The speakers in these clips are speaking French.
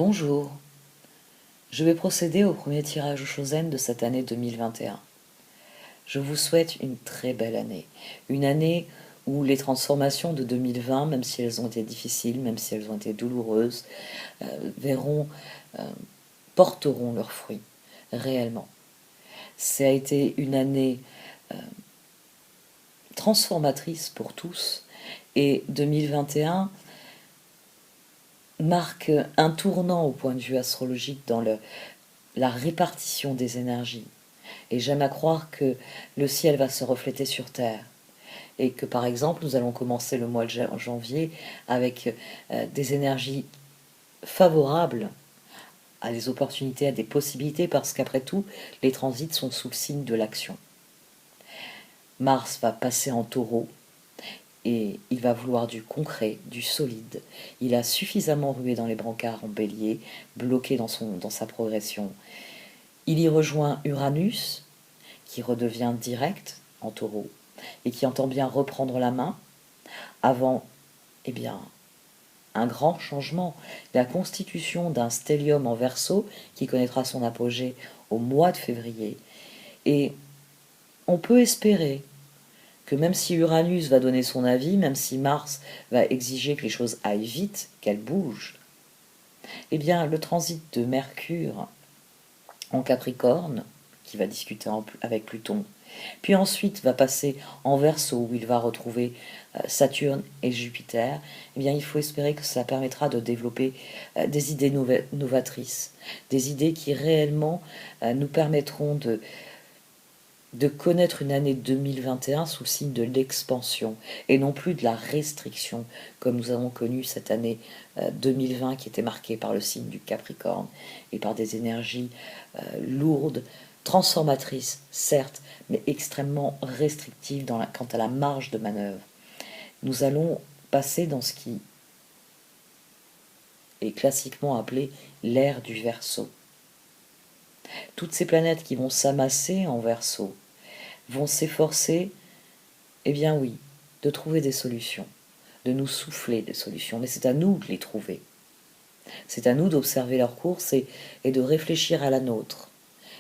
Bonjour, je vais procéder au premier tirage au Chosen de cette année 2021. Je vous souhaite une très belle année, une année où les transformations de 2020, même si elles ont été difficiles, même si elles ont été douloureuses, verront, porteront leurs fruits, réellement. Ça a été une année transformatrice pour tous, et 2021 marque un tournant au point de vue astrologique dans la répartition des énergies. Et j'aime à croire que le ciel va se refléter sur Terre. Et que par exemple, nous allons commencer le mois de janvier avec des énergies favorables à des opportunités, à des possibilités, parce qu'après tout, les transits sont sous le signe de l'action. Mars va passer en Taureau et il va vouloir du concret, du solide. Il a suffisamment rué dans les brancards en Bélier, bloqué dans sa progression. Il y rejoint Uranus, qui redevient direct en Taureau et qui entend bien reprendre la main avant, eh bien, un grand changement, la constitution d'un stellium en Verseau qui connaîtra son apogée au mois de février. Et on peut espérer que même si Uranus va donner son avis, même si Mars va exiger que les choses aillent vite, qu'elles bougent, eh bien le transit de Mercure en Capricorne, qui va discuter avec Pluton, puis ensuite va passer en Verseau où il va retrouver Saturne et Jupiter, eh bien il faut espérer que ça permettra de développer des idées novatrices, des idées qui réellement nous permettront de connaître une année 2021 sous le signe de l'expansion et non plus de la restriction comme nous avons connu cette année 2020 qui était marquée par le signe du Capricorne et par des énergies lourdes, transformatrices certes, mais extrêmement restrictives quant à la marge de manœuvre. Nous allons passer dans ce qui est classiquement appelé l'ère du Verseau. Toutes ces planètes qui vont s'amasser en Verseau vont s'efforcer, eh bien oui, de trouver des solutions, de nous souffler des solutions, mais c'est à nous de les trouver. C'est à nous d'observer leur course et de réfléchir à la nôtre,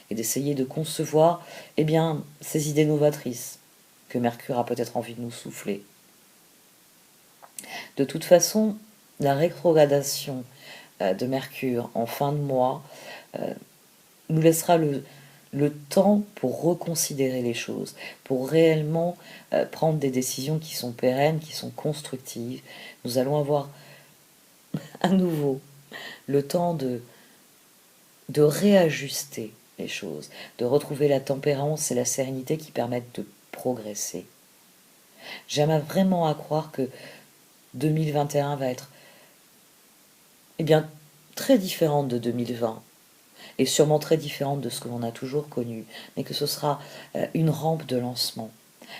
et d'essayer de concevoir, eh bien, ces idées novatrices que Mercure a peut-être envie de nous souffler. De toute façon, la rétrogradation de Mercure en fin de mois nous laissera le temps pour reconsidérer les choses, pour réellement prendre des décisions qui sont pérennes, qui sont constructives. Nous allons avoir à nouveau le temps de réajuster les choses, de retrouver la tempérance et la sérénité qui permettent de progresser. J'aime vraiment à croire que 2021 va être eh bien, très différente de 2020 et sûrement très différente de ce que l'on a toujours connu, mais que ce sera une rampe de lancement.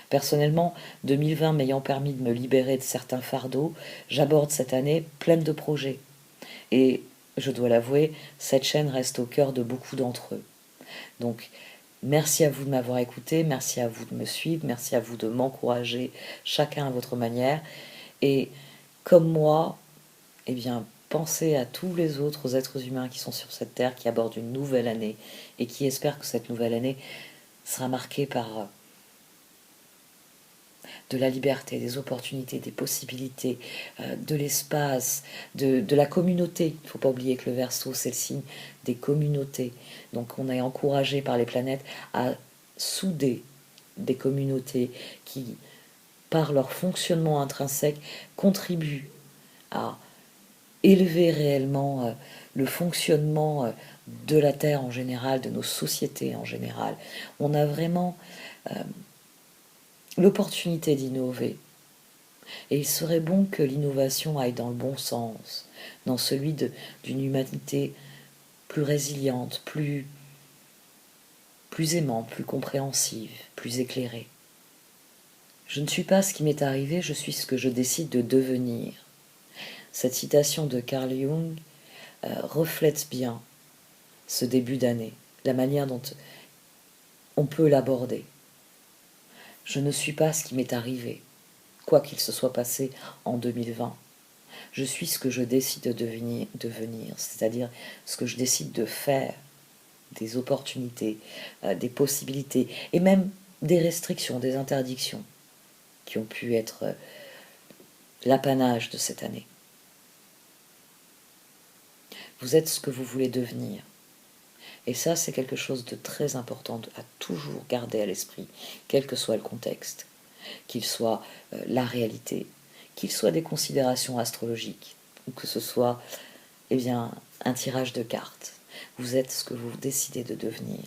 Personnellement, 2020 m'ayant permis de me libérer de certains fardeaux, j'aborde cette année pleine de projets. Et je dois l'avouer, cette chaîne reste au cœur de beaucoup d'entre eux. Donc, merci à vous de m'avoir écouté, merci à vous de me suivre, merci à vous de m'encourager, chacun à votre manière. Et comme moi, eh bien, pensez à tous les autres êtres humains qui sont sur cette terre, qui abordent une nouvelle année et qui espèrent que cette nouvelle année sera marquée par de la liberté, des opportunités, des possibilités, de l'espace, de la communauté. Il ne faut pas oublier que le Verseau, c'est le signe des communautés. Donc on est encouragé par les planètes à souder des communautés qui, par leur fonctionnement intrinsèque, contribuent à élever réellement le fonctionnement de la Terre en général, de nos sociétés en général. On a vraiment l'opportunité d'innover. Et il serait bon que l'innovation aille dans le bon sens, dans celui d'une humanité plus résiliente, plus aimante, plus compréhensive, plus éclairée. Je ne suis pas ce qui m'est arrivé, je suis ce que je décide de devenir. Cette citation de Carl Jung reflète bien ce début d'année, la manière dont on peut l'aborder. Je ne suis pas ce qui m'est arrivé, quoi qu'il se soit passé en 2020. Je suis ce que je décide de devenir, c'est-à-dire ce que je décide de faire, des opportunités, des possibilités, et même des restrictions, des interdictions qui ont pu être l'apanage de cette année. Vous êtes ce que vous voulez devenir. Et ça, c'est quelque chose de très important à toujours garder à l'esprit, quel que soit le contexte, qu'il soit la réalité, qu'il soit des considérations astrologiques, ou que ce soit eh bien, un tirage de cartes. Vous êtes ce que vous décidez de devenir.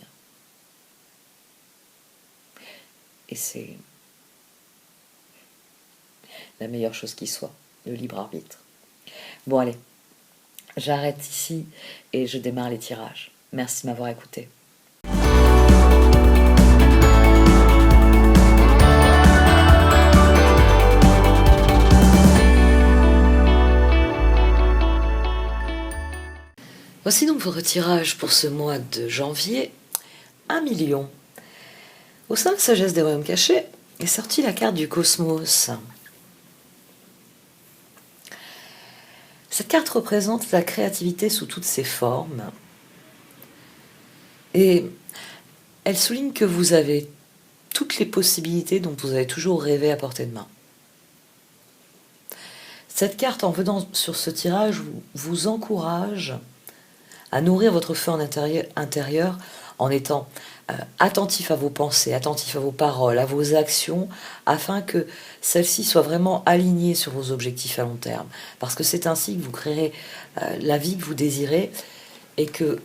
Et c'est la meilleure chose qui soit, le libre arbitre. Bon allez, j'arrête ici et je démarre les tirages. Merci de m'avoir écouté. Voici donc votre tirage pour ce mois de janvier. 1 million. Au sein de Sagesse des Royaumes Cachés est sortie la carte du cosmos. Cette carte représente la créativité sous toutes ses formes. Et elle souligne que vous avez toutes les possibilités dont vous avez toujours rêvé à portée de main. Cette carte, en venant sur ce tirage, vous encourage à nourrir votre feu en intérieur en étant attentif à vos pensées, attentif à vos paroles, à vos actions, afin que celles-ci soient vraiment alignées sur vos objectifs à long terme. Parce que c'est ainsi que vous créerez la vie que vous désirez et que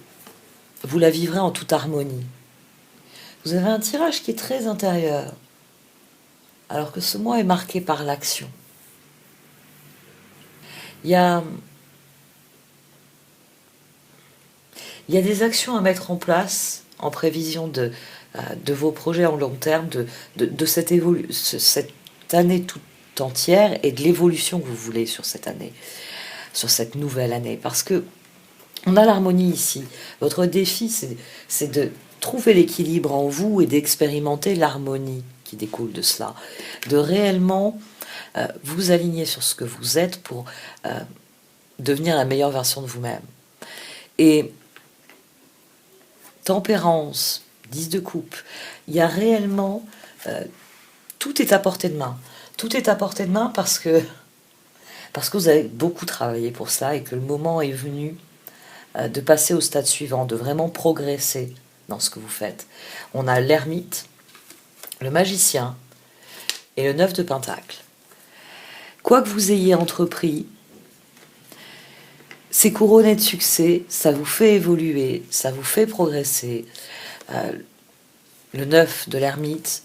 vous la vivrez en toute harmonie. Vous avez un tirage qui est très intérieur, alors que ce mois est marqué par l'action. Il y a des actions à mettre en place en prévision de vos projets en long terme, de cette année toute entière et de l'évolution que vous voulez sur cette année, sur cette nouvelle année. Parce que on a l'harmonie ici. Votre défi, c'est de trouver l'équilibre en vous et d'expérimenter l'harmonie qui découle de cela. De réellement vous aligner sur ce que vous êtes pour devenir la meilleure version de vous-même. Et tempérance, 10 de coupe, il y a réellement... tout est à portée de main. Tout est à portée de main parce que vous avez beaucoup travaillé pour ça et que le moment est venu de passer au stade suivant, de vraiment progresser dans ce que vous faites. On a l'ermite, le magicien et le 9 de pentacle. Quoi que vous ayez entrepris, c'est couronné de succès, ça vous fait évoluer, ça vous fait progresser. Le 9 de l'ermite,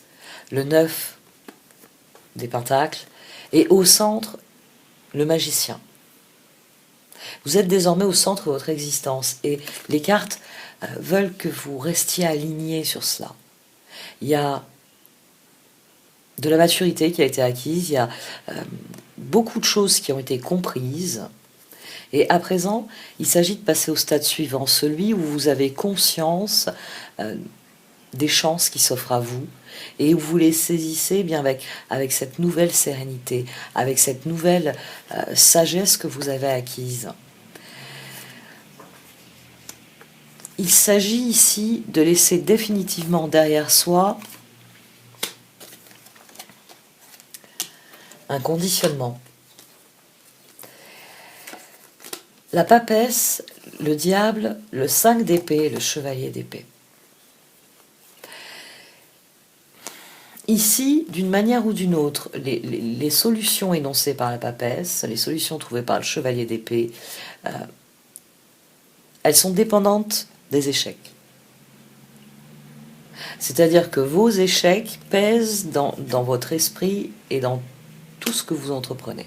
le 9 des pentacles, et au centre, le magicien. Vous êtes désormais au centre de votre existence, et les cartes veulent que vous restiez aligné sur cela. Il y a de la maturité qui a été acquise, il y a beaucoup de choses qui ont été comprises, et à présent, il s'agit de passer au stade suivant, celui où vous avez conscience des chances qui s'offrent à vous, et où vous les saisissez bien avec cette nouvelle sérénité, avec cette nouvelle sagesse que vous avez acquise. Il s'agit ici de laisser définitivement derrière soi un conditionnement. La papesse, le diable, le 5 d'épée, le chevalier d'épée. Ici, d'une manière ou d'une autre, les solutions énoncées par la papesse, les solutions trouvées par le chevalier d'épée, elles sont dépendantes des échecs. C'est-à-dire que vos échecs pèsent dans votre esprit et dans tout ce que vous entreprenez.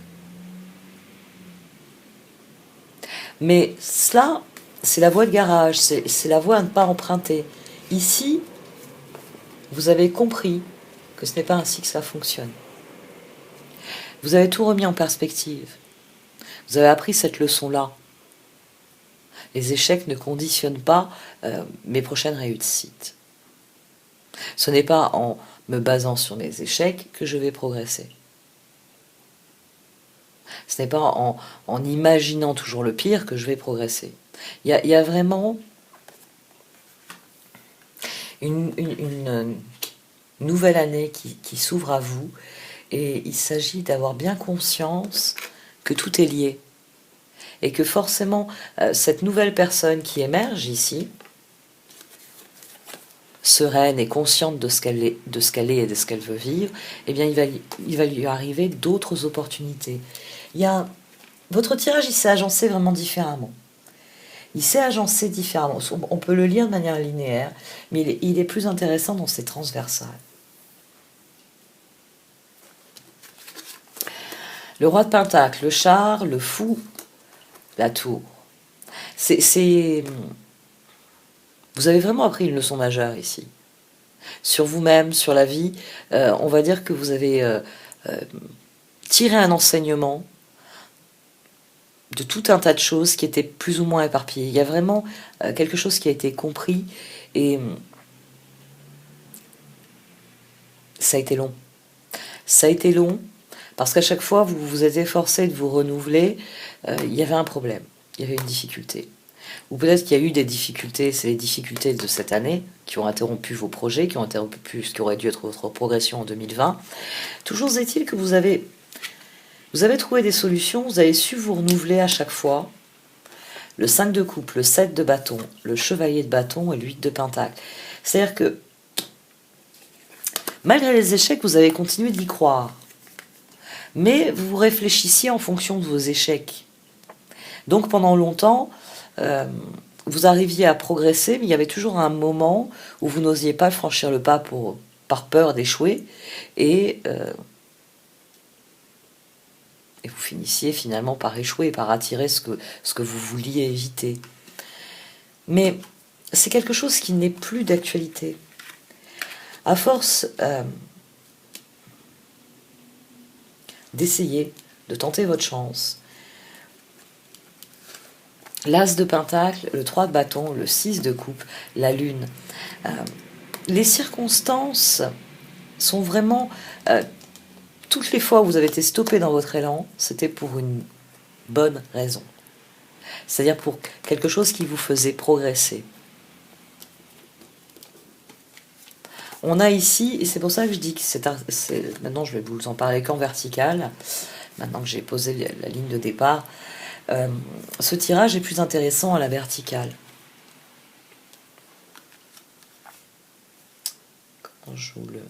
Mais cela, c'est la voie de garage, c'est la voie à ne pas emprunter. Ici, vous avez compris que ce n'est pas ainsi que ça fonctionne. Vous avez tout remis en perspective. Vous avez appris cette leçon-là. Les échecs ne conditionnent pas mes prochaines réussites. Ce n'est pas en me basant sur mes échecs que je vais progresser. Ce n'est pas en imaginant toujours le pire que je vais progresser. Il y a vraiment une nouvelle année qui s'ouvre à vous, et il s'agit d'avoir bien conscience que tout est lié. Et que forcément, cette nouvelle personne qui émerge ici, sereine et consciente de ce qu'elle est, et de ce qu'elle veut vivre, eh bien il va lui arriver d'autres opportunités. Votre tirage, il s'est agencé vraiment différemment. Il s'est agencé différemment. On peut le lire de manière linéaire, mais il est plus intéressant dans ses transversales. Le roi de Pentacle, le char, le fou, la tour. Vous avez vraiment appris une leçon majeure ici. Sur vous-même, sur la vie, on va dire que vous avez tiré un enseignement de tout un tas de choses qui étaient plus ou moins éparpillées. Il y a vraiment quelque chose qui a été compris, et ça a été long. Ça a été long parce qu'à chaque fois, vous vous êtes efforcé de vous renouveler. Il y avait un problème, il y avait une difficulté. Ou peut-être qu'il y a eu des difficultés, c'est les difficultés de cette année qui ont interrompu vos projets, qui ont interrompu ce qui aurait dû être votre progression en 2020. Toujours est-il que vous avez trouvé des solutions, vous avez su vous renouveler à chaque fois. Le 5 de coupe, le 7 de bâton, le chevalier de bâton et le 8 de pentacle. C'est-à-dire que, malgré les échecs, vous avez continué d'y croire. Mais vous réfléchissiez en fonction de vos échecs. Donc pendant longtemps, vous arriviez à progresser, mais il y avait toujours un moment où vous n'osiez pas franchir le pas par peur d'échouer, et vous finissiez finalement par échouer, par attirer ce que vous vouliez éviter. Mais c'est quelque chose qui n'est plus d'actualité. À force d'essayer, de tenter votre chance, l'As de Pentacle, le 3 de bâton, le 6 de coupe, la Lune. Les circonstances sont vraiment... toutes les fois où vous avez été stoppé dans votre élan, c'était pour une bonne raison. C'est-à-dire pour quelque chose qui vous faisait progresser. On a ici, et c'est pour ça que je dis que maintenant je vais vous en parler qu'en vertical, maintenant que j'ai posé la ligne de départ, ce tirage est plus intéressant à la verticale. Comment je vous le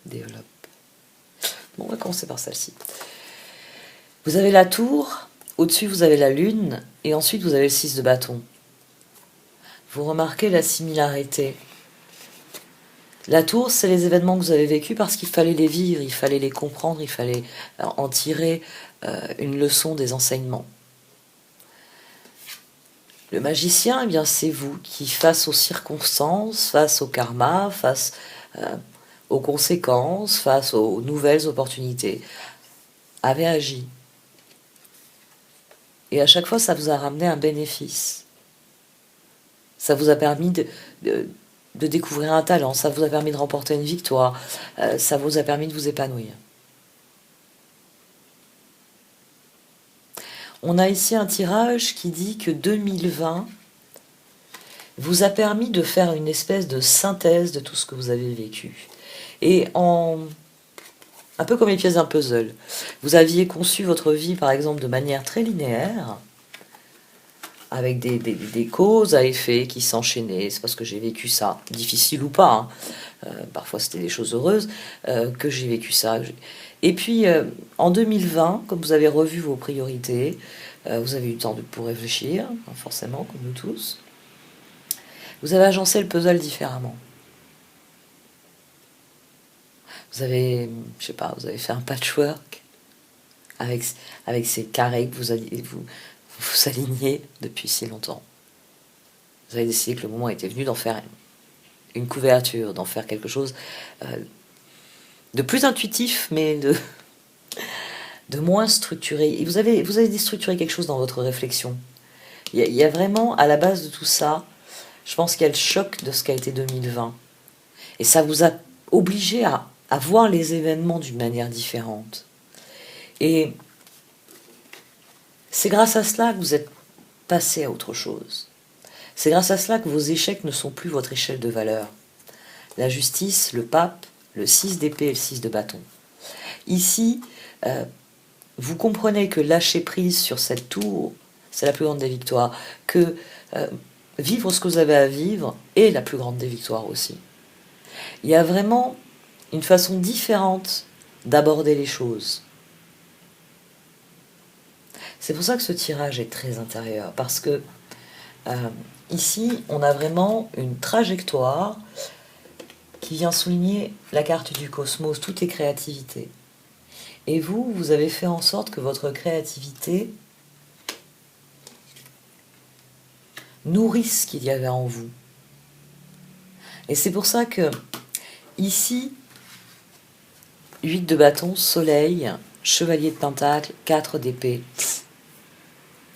développe? Bon, on va commencer par celle-ci. Vous avez la tour, au-dessus vous avez la lune, et ensuite vous avez le 6 de bâton. Vous remarquez la similarité. La tour, c'est les événements que vous avez vécus parce qu'il fallait les vivre, il fallait les comprendre, il fallait en tirer une leçon des enseignements. Le magicien, eh bien, c'est vous qui, face aux circonstances, face au karma, face aux conséquences, face aux nouvelles opportunités, avez agi. Et à chaque fois, ça vous a ramené un bénéfice. Ça vous a permis de découvrir un talent, ça vous a permis de remporter une victoire, ça vous a permis de vous épanouir. On a ici un tirage qui dit que 2020 vous a permis de faire une espèce de synthèse de tout ce que vous avez vécu. Et un peu comme les pièces d'un puzzle. Vous aviez conçu votre vie, par exemple, de manière très linéaire, avec des causes à effet qui s'enchaînaient. C'est parce que j'ai vécu ça, difficile ou pas, hein. Parfois c'était des choses heureuses, que j'ai vécu ça. Et puis, en 2020, comme vous avez revu vos priorités, vous avez eu le temps pour réfléchir, forcément, comme nous tous, vous avez agencé le puzzle différemment. Vous avez, je sais pas, vous avez fait un patchwork avec ces carrés que vous alignez depuis si longtemps. Vous avez décidé que le moment était venu d'en faire une couverture, d'en faire quelque chose de plus intuitif, mais de moins structuré. Et vous avez déstructuré quelque chose dans votre réflexion. Il y a vraiment, à la base de tout ça, je pense qu'il y a le choc de ce qu'a été 2020. Et ça vous a obligé à voir les événements d'une manière différente. Et C'est grâce à cela que vous êtes passé à autre chose. C'est grâce à cela que vos échecs ne sont plus votre échelle de valeur. La justice, le pape, le 6 d'épée et le 6 de bâton. Ici, vous comprenez que lâcher prise sur cette tour, c'est la plus grande des victoires, que vivre ce que vous avez à vivre est la plus grande des victoires aussi. Il y a vraiment une façon différente d'aborder les choses. C'est pour ça que ce tirage est très intérieur, parce que ici, on a vraiment une trajectoire qui vient souligner la carte du cosmos, tout est créativité. Et vous, vous avez fait en sorte que votre créativité nourrisse ce qu'il y avait en vous. Et c'est pour ça que, ici, 8 de bâton, soleil, chevalier de pentacle, 4 d'épée.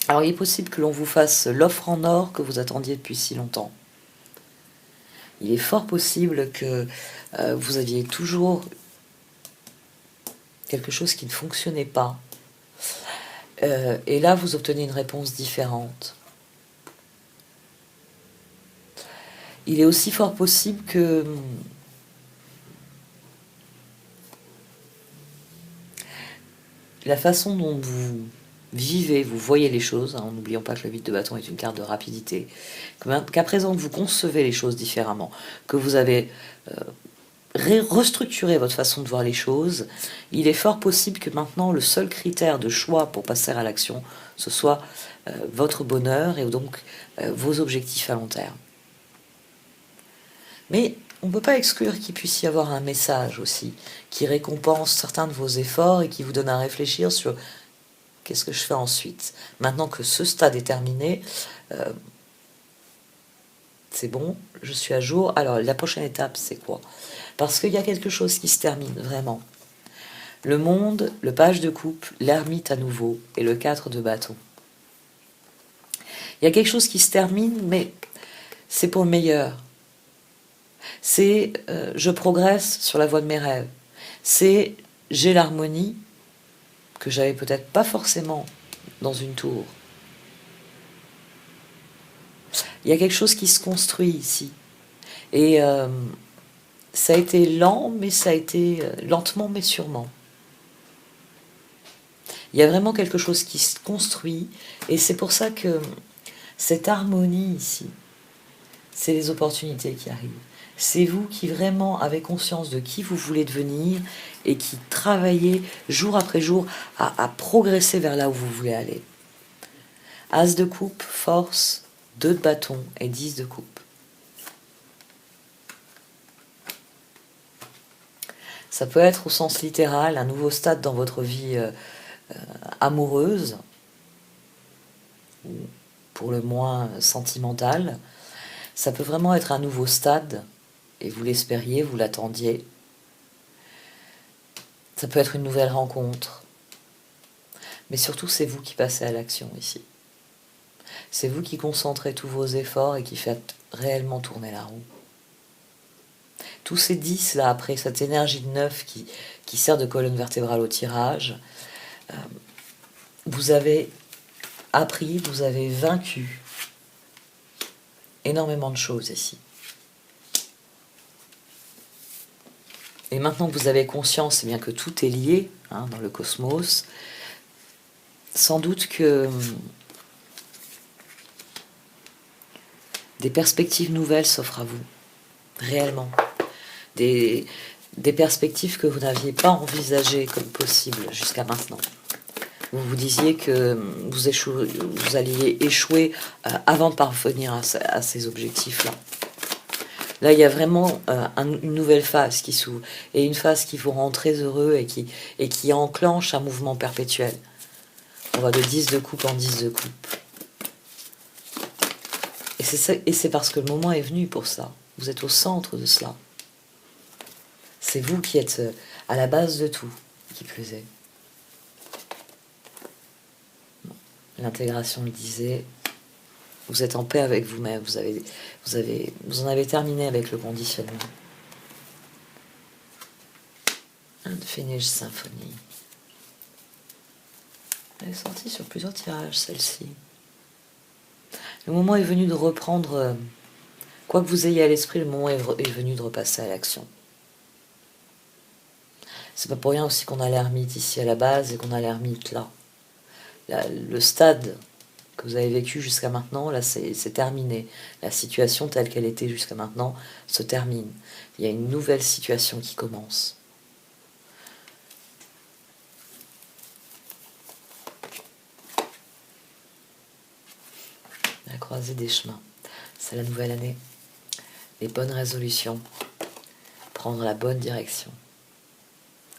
Alors il est possible que l'on vous fasse l'offre en or que vous attendiez depuis si longtemps. Il est fort possible que vous aviez toujours quelque chose qui ne fonctionnait pas. Et là, vous obtenez une réponse différente. Il est aussi fort possible que la façon dont vous vivez, vous voyez les choses, hein, n'oublions pas que le 8 de bâton est une carte de rapidité, qu'à présent vous concevez les choses différemment, que vous avez restructuré votre façon de voir les choses, il est fort possible que maintenant le seul critère de choix pour passer à l'action, ce soit votre bonheur et donc vos objectifs à long terme. Mais on ne peut pas exclure qu'il puisse y avoir un message aussi, qui récompense certains de vos efforts et qui vous donne à réfléchir sur qu'est-ce que je fais ensuite. Maintenant que ce stade est terminé, c'est bon, je suis à jour. Alors la prochaine étape, c'est quoi? Parce qu'il y a quelque chose qui se termine, vraiment. Le monde, le page de coupe, l'ermite à nouveau, et le 4 de bâton. Il y a quelque chose qui se termine, mais c'est pour le meilleur. C'est je progresse sur la voie de mes rêves. C'est j'ai l'harmonie que j'avais peut-être pas forcément dans une tour. Il y a quelque chose qui se construit ici. Et ça a été lent, mais ça a été lentement, mais sûrement. Il y a vraiment quelque chose qui se construit, et c'est pour ça que cette harmonie ici, c'est les opportunités qui arrivent. C'est vous qui vraiment avez conscience de qui vous voulez devenir et qui travaillez jour après jour à progresser vers là où vous voulez aller. As de coupe, force, 2 de bâton et 10 de coupe. Ça peut être au sens littéral un nouveau stade dans votre vie amoureuse, ou pour le moins sentimentale. Ça peut vraiment être un nouveau stade, et vous l'espériez, vous l'attendiez. Ça peut être une nouvelle rencontre. Mais surtout, c'est vous qui passez à l'action ici. C'est vous qui concentrez tous vos efforts et qui faites réellement tourner la roue. Tous ces 10 là, après cette énergie de 9 qui sert de colonne vertébrale au tirage, vous avez appris, vous avez vaincu énormément de choses ici. Et maintenant que vous avez conscience, eh bien que tout est lié hein, dans le cosmos, sans doute que des perspectives nouvelles s'offrent à vous, réellement. Des perspectives que vous n'aviez pas envisagées comme possibles jusqu'à maintenant. Vous vous disiez que vous alliez échouer avant de parvenir à ces objectifs-là. Là, il y a vraiment une nouvelle phase qui s'ouvre, et une phase qui vous rend très heureux et qui enclenche un mouvement perpétuel. On va de 10 de coupe en 10 de coupe. Et c'est parce que le moment est venu pour ça. Vous êtes au centre de cela. C'est vous qui êtes à la base de tout, qui plus est. L'intégration le disait, vous êtes en paix avec vous-même, vous en avez terminé avec le conditionnement. Unfinished Symphony. Elle est sortie sur plusieurs tirages, celle-ci. Le moment est venu de reprendre, quoi que vous ayez à l'esprit, le moment est venu de repasser à l'action. C'est pas pour rien aussi qu'on a l'ermite ici à la base et qu'on a l'ermite là. Le stade que vous avez vécu jusqu'à maintenant, là c'est terminé. La situation telle qu'elle était jusqu'à maintenant se termine. Il y a une nouvelle situation qui commence. La croisée des chemins. C'est la nouvelle année. Les bonnes résolutions. Prendre la bonne direction.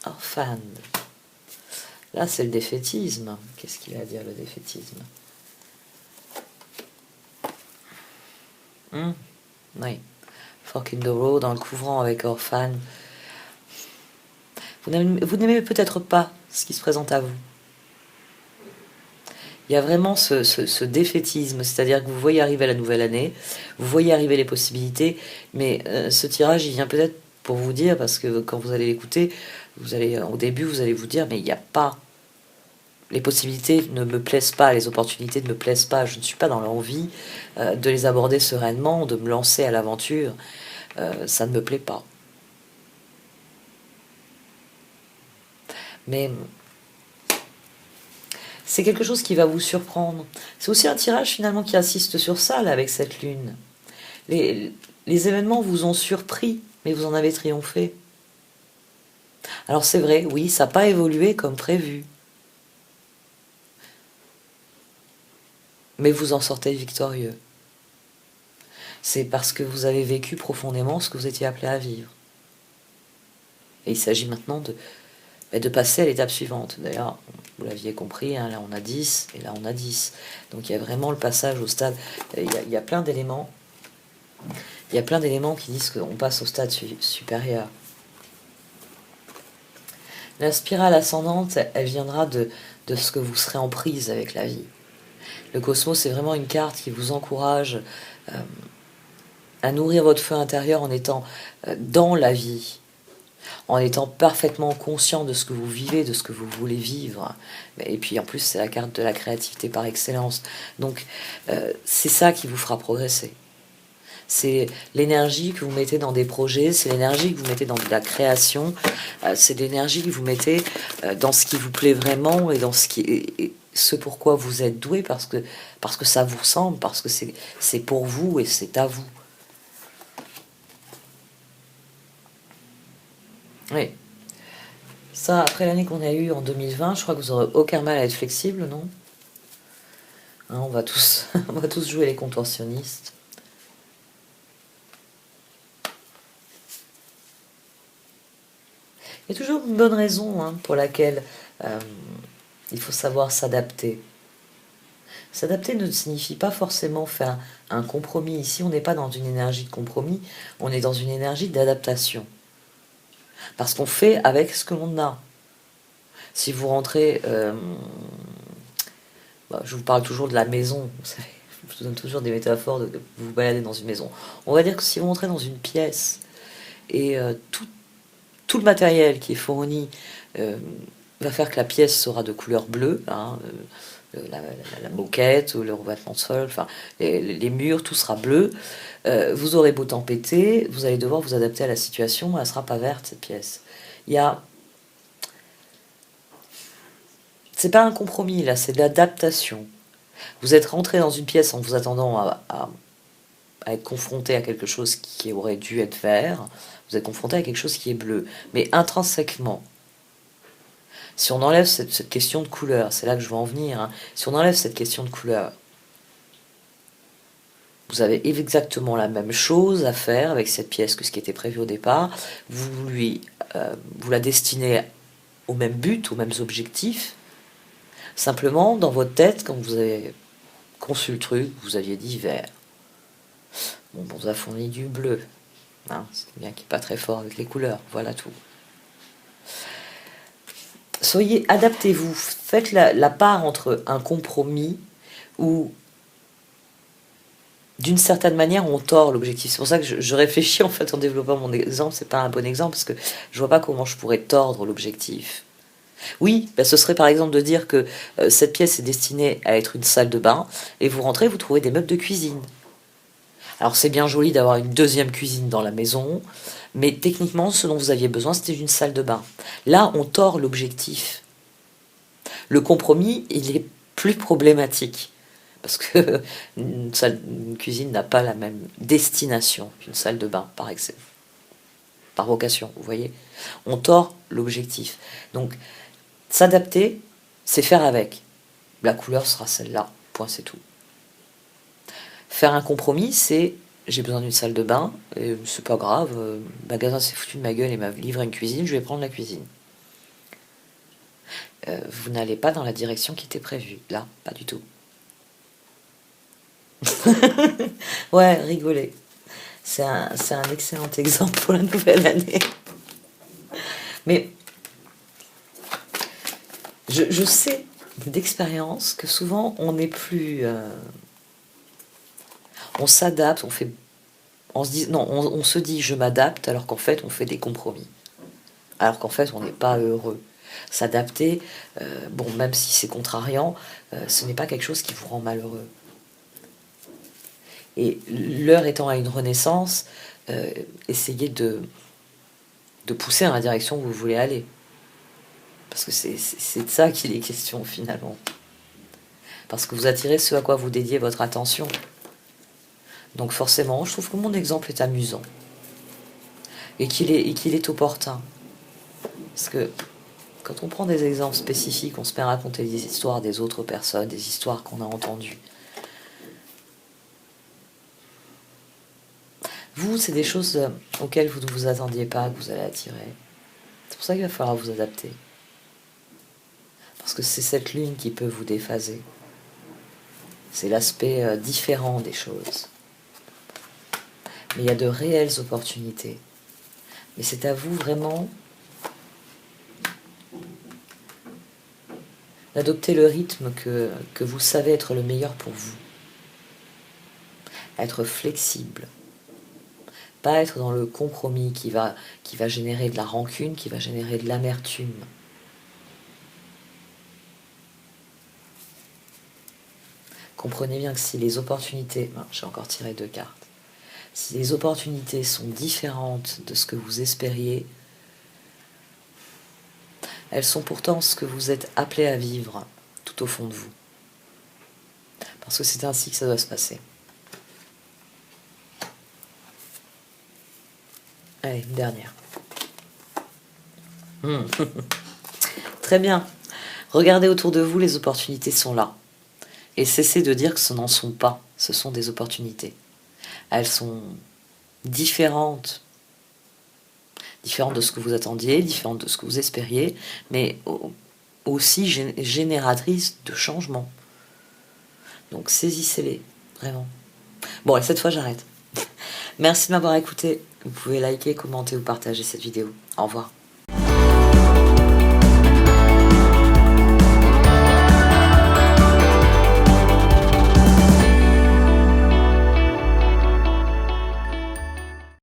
Orphan. Là, c'est le défaitisme. Qu'est-ce qu'il a à dire, le défaitisme? Oui. Fork in the road, dans le couvrant avec Orphan. Vous n'aimez peut-être pas ce qui se présente à vous. Il y a vraiment ce défaitisme, c'est-à-dire que vous voyez arriver la nouvelle année, vous voyez arriver les possibilités, mais ce tirage, il vient peut-être pour vous dire, parce que quand vous allez l'écouter, au début, vous allez vous dire, mais il n'y a pas... Les possibilités ne me plaisent pas, les opportunités ne me plaisent pas, je ne suis pas dans l'envie de les aborder sereinement, de me lancer à l'aventure, ça ne me plaît pas. Mais c'est quelque chose qui va vous surprendre. C'est aussi un tirage finalement qui insiste sur ça, là, avec cette lune. Les événements vous ont surpris, mais vous en avez triomphé. Alors c'est vrai, oui, ça n'a pas évolué comme prévu. Mais vous en sortez victorieux. C'est parce que vous avez vécu profondément ce que vous étiez appelé à vivre. Et il s'agit maintenant de passer à l'étape suivante. D'ailleurs, vous l'aviez compris, hein, là on a 10 et là on a 10. Donc il y a vraiment le passage au stade. Il y a plein d'éléments. Il y a plein d'éléments qui disent qu'on passe au stade supérieur. La spirale ascendante, elle viendra de ce que vous serez en prise avec la vie. Le cosmos, c'est vraiment une carte qui vous encourage à nourrir votre feu intérieur en étant dans la vie, en étant parfaitement conscient de ce que vous vivez, de ce que vous voulez vivre. Et puis en plus, c'est la carte de la créativité par excellence. Donc c'est ça qui vous fera progresser. C'est l'énergie que vous mettez dans des projets, c'est l'énergie que vous mettez dans de la création, c'est l'énergie que vous mettez dans ce qui vous plaît vraiment et dans ce pourquoi vous êtes doué, parce que ça vous ressemble, parce que c'est pour vous et c'est à vous. Oui. Ça, après l'année qu'on a eue en 2020, je crois que vous n'aurez aucun mal à être flexible, non? Hein, on va tous jouer les contorsionnistes. Il y a toujours une bonne raison pour laquelle il faut savoir s'adapter. S'adapter ne signifie pas forcément faire un compromis. Ici, on n'est pas dans une énergie de compromis, on est dans une énergie d'adaptation. Parce qu'on fait avec ce que l'on a. Si vous rentrez... je vous parle toujours de la maison, vous savez, je vous donne toujours des métaphores de vous balader dans une maison. On va dire que si vous rentrez dans une pièce et tout le matériel qui est fourni va faire que la pièce sera de couleur bleue, la moquette ou le revêtement de sol, enfin les murs, tout sera bleu. Vous aurez beau tempêter, vous allez devoir vous adapter à la situation, elle ne sera pas verte cette pièce. C'est pas un compromis là, c'est de l'adaptation. Vous êtes rentré dans une pièce en vous attendant à être confronté à quelque chose qui aurait dû être vert, vous êtes confronté à quelque chose qui est bleu. Mais intrinsèquement, si on enlève cette question de couleur, c'est là que je veux en venir, si on enlève cette question de couleur, vous avez exactement la même chose à faire avec cette pièce que ce qui était prévu au départ. Vous la destinez au même but, aux mêmes objectifs. Simplement, dans votre tête, quand vous avez conçu le truc, vous aviez dit vert. Bon, on vous a fourni du bleu. C'est bien qu'il n'est pas très fort avec les couleurs. Voilà tout. Adaptez-vous. Faites la part entre un compromis où, d'une certaine manière, on tord l'objectif. C'est pour ça que je réfléchis en fait en développant mon exemple. C'est pas un bon exemple parce que je vois pas comment je pourrais tordre l'objectif. Oui, bah, ce serait par exemple de dire que cette pièce est destinée à être une salle de bain, et vous rentrez, vous trouvez des meubles de cuisine. Alors c'est bien joli d'avoir une deuxième cuisine dans la maison, mais techniquement, ce dont vous aviez besoin, c'était une salle de bain. Là, on tord l'objectif. Le compromis, il est plus problématique. Parce que une cuisine n'a pas la même destination qu'une salle de bain, par vocation, vous voyez. On tord l'objectif. Donc, s'adapter, c'est faire avec. La couleur sera celle-là, point, c'est tout. Faire un compromis, c'est j'ai besoin d'une salle de bain, et c'est pas grave, le magasin s'est foutu de ma gueule et m'a livré une cuisine, je vais prendre la cuisine. Vous n'allez pas dans la direction qui était prévue, là, pas du tout. Ouais, rigoler. C'est un excellent exemple pour la nouvelle année. Mais je sais d'expérience que souvent on n'est plus... on s'adapte, on se dit je m'adapte alors qu'en fait on fait des compromis. Alors qu'en fait on n'est pas heureux. S'adapter, bon, même si c'est contrariant, ce n'est pas quelque chose qui vous rend malheureux. Et l'heure étant à une renaissance, essayez de pousser dans la direction où vous voulez aller. Parce que c'est de ça qu'il est question finalement. Parce que vous attirez ce à quoi vous dédiez votre attention. Donc forcément, je trouve que mon exemple est amusant. Et qu'il est opportun. Parce que quand on prend des exemples spécifiques, on se met à raconter des histoires des autres personnes, des histoires qu'on a entendues. Vous, c'est des choses auxquelles vous ne vous attendiez pas, que vous allez attirer. C'est pour ça qu'il va falloir vous adapter. Parce que c'est cette lune qui peut vous déphaser. C'est l'aspect différent des choses. Mais il y a de réelles opportunités. Mais c'est à vous vraiment d'adopter le rythme que vous savez être le meilleur pour vous. Être flexible. Pas être dans le compromis qui va générer de la rancune, qui va générer de l'amertume. Comprenez bien que si les opportunités... j'ai encore tiré 2 cartes. Si les opportunités sont différentes de ce que vous espériez, elles sont pourtant ce que vous êtes appelé à vivre tout au fond de vous. Parce que c'est ainsi que ça doit se passer. Allez, une dernière. Très bien. Regardez autour de vous, les opportunités sont là. Et cessez de dire que ce n'en sont pas. Ce sont des opportunités. Elles sont différentes de ce que vous attendiez, différentes de ce que vous espériez, mais aussi génératrices de changements. Donc saisissez-les, vraiment. Bon, et cette fois j'arrête. Merci de m'avoir écouté. Vous pouvez liker, commenter ou partager cette vidéo. Au revoir.